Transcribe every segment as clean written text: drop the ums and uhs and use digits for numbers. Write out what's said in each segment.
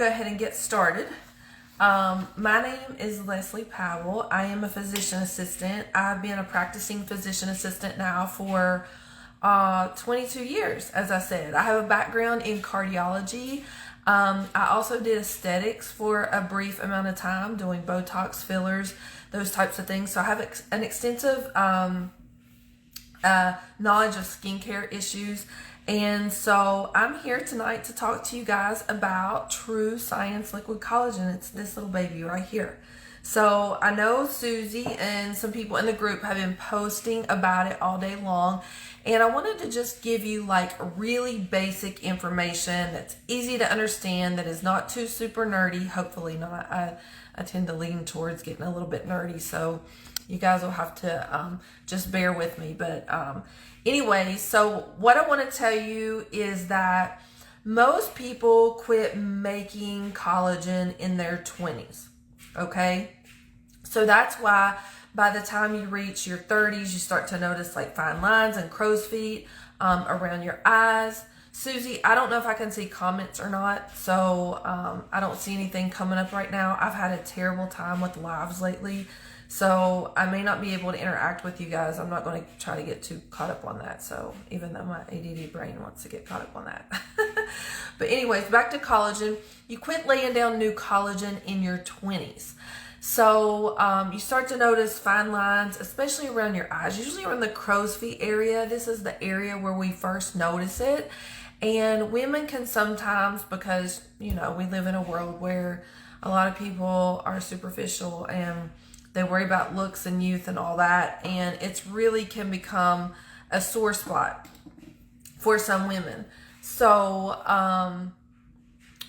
Go ahead and get started. My name is Leslie Powell. I am a physician assistant. I've been a practicing physician assistant now for 22 years, as I said. I have a background in cardiology. I also did aesthetics for a brief amount of time, doing Botox, fillers, those types of things. So I have an extensive knowledge of skincare issues. And so I'm here tonight to talk to you guys about True Science Liquid Collagen. It's this little baby right here. So I know Susie and some people in the group have been posting about it all day long. And I wanted to just give you like really basic information that's easy to understand, that is not too super nerdy. Hopefully not. I tend to lean towards getting a little bit nerdy. So you guys will have to just bear with me. But anyway, so what I want to tell you is that most people quit making collagen in their 20s. Okay? So that's why by the time you reach your 30s, you start to notice like fine lines and crow's feet around your eyes. Susie, I don't know if I can see comments or not, so I don't see anything coming up right now. I've had a terrible time with lives lately, so I may not be able to interact with you guys. I'm not going to try to get too caught up on that, so even though my ADD brain wants to get caught up on that. But anyways, back to collagen. You quit laying down new collagen in your 20s. So you start to notice fine lines, especially around your eyes, usually around the crow's feet area. This is the area where we first notice it. And women can sometimes, because, you know, we live in a world where a lot of people are superficial and they worry about looks and youth and all that. And it's really can become a sore spot for some women. So,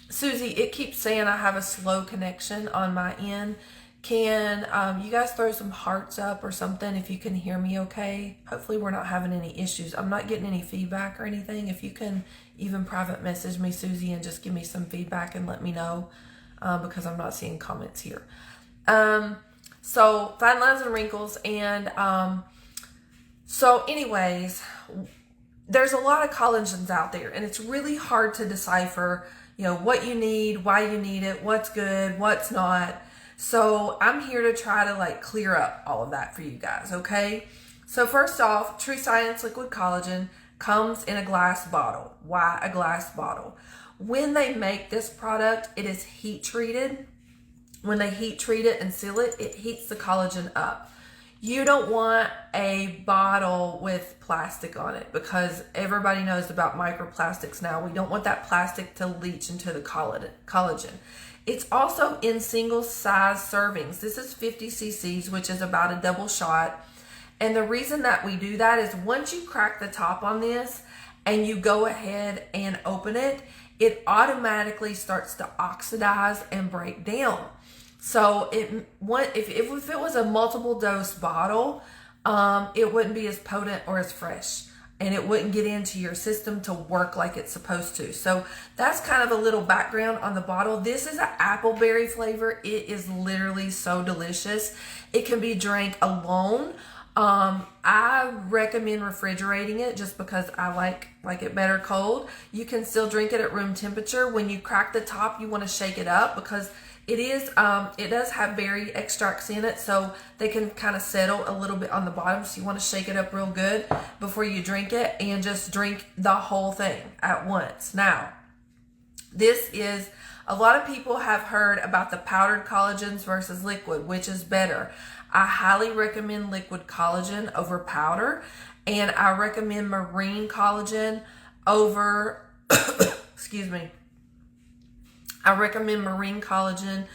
Susie, it keeps saying I have a slow connection on my end. Can you guys throw some hearts up or something if you can hear me okay? Hopefully we're not having any issues. I'm not getting any feedback or anything. If you can even private message me, Susie, and just give me some feedback and let me know, because I'm not seeing comments here. So fine lines and wrinkles. And so anyways, there's a lot of collagens out there, and it's really hard to decipher, you know, what you need, why you need it, what's good, what's not. So I'm here to try to like clear up all of that for you guys, okay? So first off, True Science Liquid Collagen comes in a glass bottle. Why a glass bottle? When they make this product, it is heat treated. When they heat treat it and seal it, it heats the collagen up. You don't want a bottle with plastic on it, because everybody knows about microplastics now. We don't want that plastic to leach into the collagen. It's also in single size servings. This is 50 cc's, which is about a double shot. And the reason that we do that is once you crack the top on this and you go ahead and open it, it automatically starts to oxidize and break down. So if it was a multiple dose bottle, it wouldn't be as potent or as fresh, and it wouldn't get into your system to work like it's supposed to. So that's kind of a little background on the bottle. This is an appleberry flavor. It is literally so delicious. It can be drank alone. I recommend refrigerating it just because I like it better cold. You can still drink it at room temperature. When you crack the top, you want to shake it up, because it does have berry extracts in it, so they can kind of settle a little bit on the bottom. So you want to shake it up real good before you drink it, and just drink the whole thing at once. Now, a lot of people have heard about the powdered collagens versus liquid, which is better. I highly recommend liquid collagen over powder, and I recommend marine collagen over, excuse me, I recommend marine collagen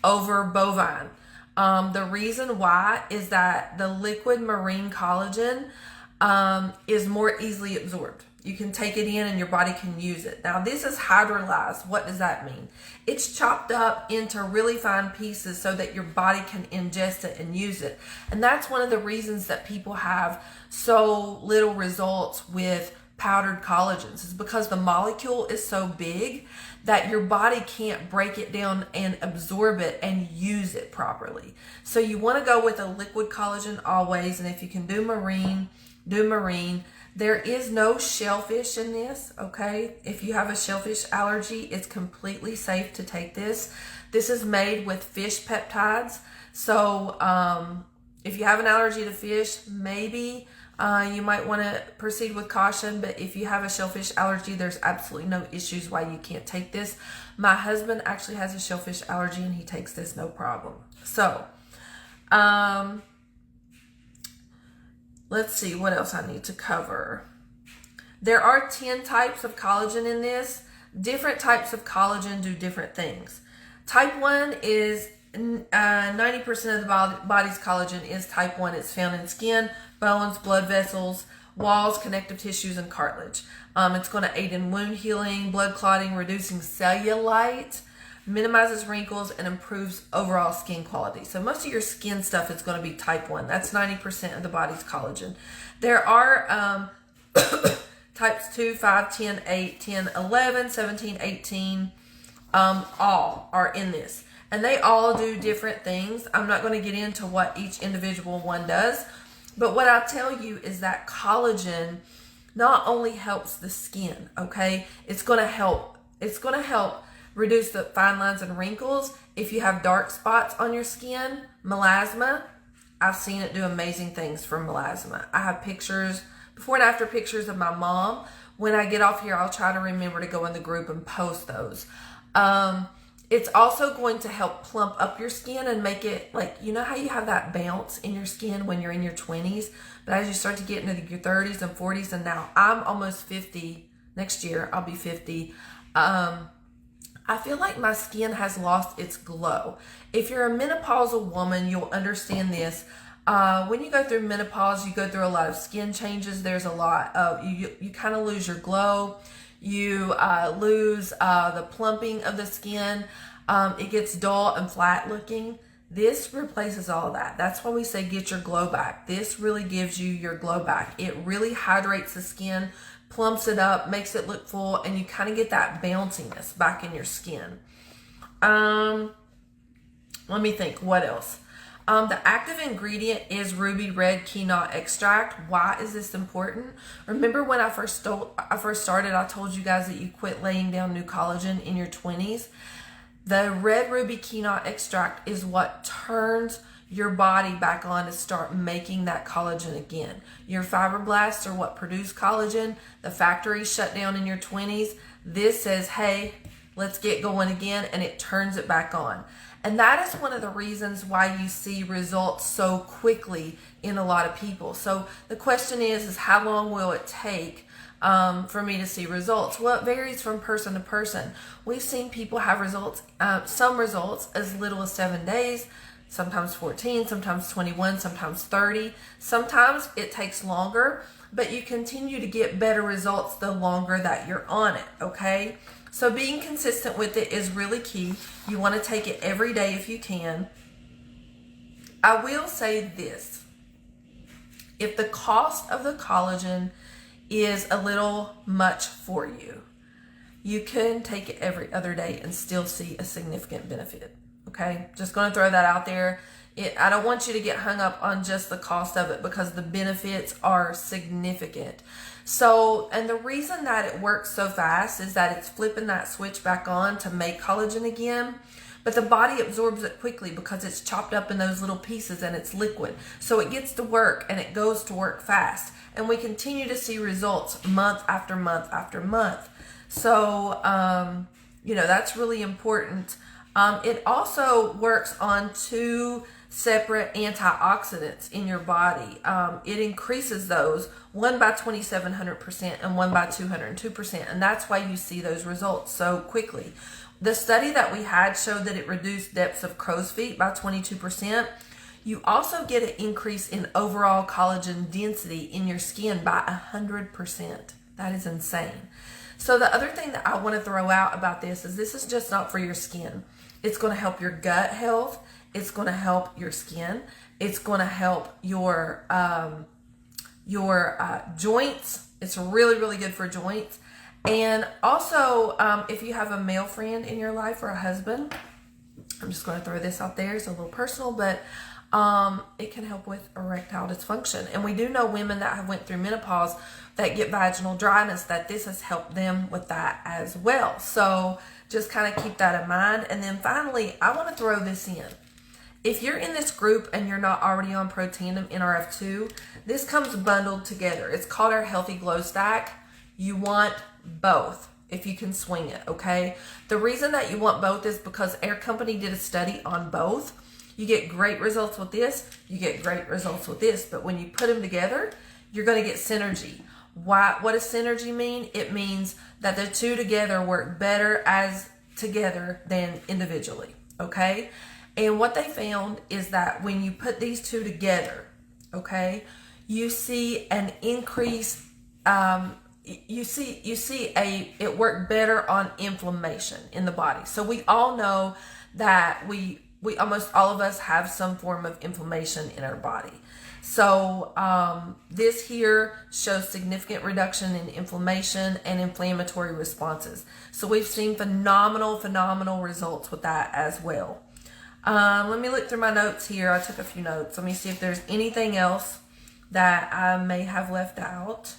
over bovine. The reason why is that the liquid marine collagen is more easily absorbed. You can take it in and your body can use it. Now, this is hydrolyzed. What does that mean? It's chopped up into really fine pieces so that your body can ingest it and use it. And that's one of the reasons that people have so little results with powdered collagens, is because the molecule is so big that your body can't break it down and absorb it and use it properly. So you want to go with a liquid collagen always, and if you can do marine, do marine. There is no shellfish in this, okay? If you have a shellfish allergy, it's completely safe to take this. This is made with fish peptides. So if you have an allergy to fish, maybe you might want to proceed with caution. But if you have a shellfish allergy, there's absolutely no issues why you can't take this. My husband actually has a shellfish allergy and he takes this no problem. So let's see what else I need to cover. There are 10 types of collagen in this. Different types of collagen do different things. Type 1 is 90% of the body's collagen is type 1. It's found in skin, bones, blood vessels, walls, connective tissues, and cartilage. It's going to aid in wound healing, blood clotting, reducing cellulite, minimizes wrinkles, and improves overall skin quality. So most of your skin stuff is going to be type 1. That's 90% of the body's collagen. There are types 2, 5, 10, 8, 10, 11, 17, 18, all are in this. And they all do different things. I'm not going to get into what each individual one does. But what I'll tell you is that collagen not only helps the skin, okay? It's going to help reduce the fine lines and wrinkles. If you have dark spots on your skin, melasma, I've seen it do amazing things for melasma. I have pictures, before and after pictures of my mom. When I get off here, I'll try to remember to go in the group and post those. It's also going to help plump up your skin and make it like, you know how you have that bounce in your skin when you're in your 20s, but as you start to get into your 30s and 40s, and now I'm almost 50, next year I'll be 50, I feel like my skin has lost its glow. If you're a menopausal woman, you'll understand this. When you go through menopause, you go through a lot of skin changes. There's a lot of, you kind of lose your glow. You lose the plumping of the skin. It gets dull and flat looking. This replaces all of that. That's why we say get your glow back. This really gives you your glow back. It really hydrates the skin, plumps it up, makes it look full, and you kind of get that bounciness back in your skin. Let me think, what else? The active ingredient is ruby red quinoa extract. Why is this important? Remember when I first started, I told you guys that you quit laying down new collagen in your 20s. The red ruby quinoa extract is what turns your body back on to start making that collagen again. Your fibroblasts are what produce collagen. The factory shut down in your 20s. This says, hey, let's get going again, and it turns it back on. And that is one of the reasons why you see results so quickly in a lot of people. So the question is how long will it take for me to see results? Well, it varies from person to person. We've seen people have results, some results as little as 7 days, sometimes 14, sometimes 21, sometimes 30. Sometimes it takes longer, but you continue to get better results the longer that you're on it, okay? So being consistent with it is really key. You want to take it every day if you can. I will say this. If the cost of the collagen is a little much for you, you can take it every other day and still see a significant benefit. Okay? Just going to throw that out there. I don't want you to get hung up on just the cost of it because the benefits are significant. So, and the reason that it works so fast is that it's flipping that switch back on to make collagen again, but the body absorbs it quickly because it's chopped up in those little pieces and it's liquid. So it gets to work and it goes to work fast. And we continue to see results month after month after month. So, that's really important. It also works on 2 separate antioxidants in your body. It increases those, one by 2,700% and one by 202%. And that's why you see those results so quickly. The study that we had showed that it reduced depths of crow's feet by 22%. You also get an increase in overall collagen density in your skin by 100%. That is insane. So the other thing that I want to throw out about this is just not for your skin. It's going to help your gut health. It's going to help your skin. It's going to help your joints. It's really, really good for joints. And also, if you have a male friend in your life or a husband, I'm just going to throw this out there. It's a little personal, but it can help with erectile dysfunction. And we do know women that have went through menopause that get vaginal dryness, that this has helped them with that as well. So just kind of keep that in mind. And then finally, I want to throw this in. If you're in this group and you're not already on Protandim NRF2, this comes bundled together. It's called our Healthy Glow Stack. You want both if you can swing it, okay? The reason that you want both is because Air Company did a study on both. You get great results with this, you get great results with this, but when you put them together, you're going to get synergy. What does synergy mean? It means that the two together work better as together than individually, okay? And what they found is that when you put these two together, okay, you see an increase, it worked better on inflammation in the body. So we all know that we almost all of us have some form of inflammation in our body. So this here shows significant reduction in inflammation and inflammatory responses. So we've seen phenomenal results with that as well. Let me look through my notes here. I took a few notes. Let me see if there's anything else that I may have left out.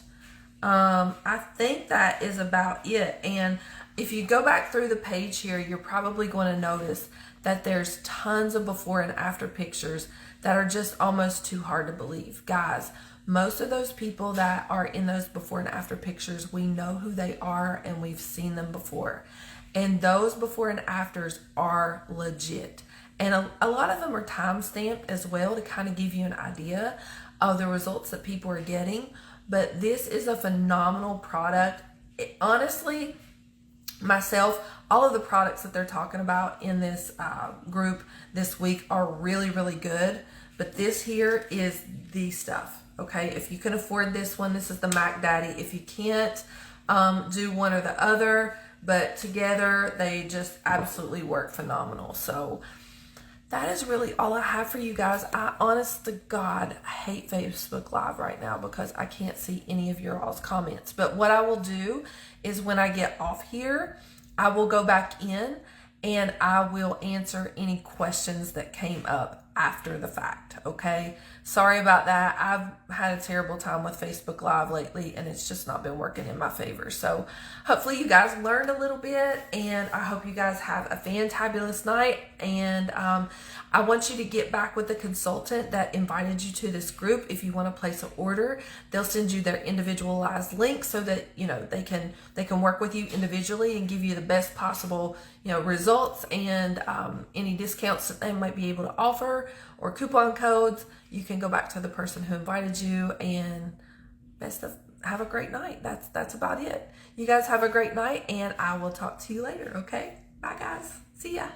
I think that is about it. And if you go back through the page here, you're probably going to notice that there's tons of before and after pictures that are just almost too hard to believe. Guys, most of those people that are in those before and after pictures, we know who they are and we've seen them before. And those before and afters are legit. And a lot of them are time stamped as well to kind of give you an idea of the results that people are getting. But this is a phenomenal product. Honestly, myself, all of the products that they're talking about in this group this week are really good. But this here is the stuff, okay? If you can afford this one, this is the Mac Daddy. If you can't, do one or the other. But together, they just absolutely work phenomenal. So that is really all I have for you guys. I, honest to God, hate Facebook Live right now because I can't see any of your all's comments. But what I will do is when I get off here, I will go back in and I will answer any questions that came up after the fact, okay? Sorry about that. I've had a terrible time with Facebook Live lately and it's just not been working in my favor. So hopefully you guys learned a little bit and I hope you guys have a fantabulous night. And I want you to get back with the consultant that invited you to this group. If you want to place an order, they'll send you their individualized link so that, you know, they can work with you individually and give you the best possible, you know, results and any discounts that they might be able to offer or coupon codes. You can go back to the person who invited you and have a great night. That's about it. You guys have a great night and I will talk to you later, okay? Bye guys. See ya.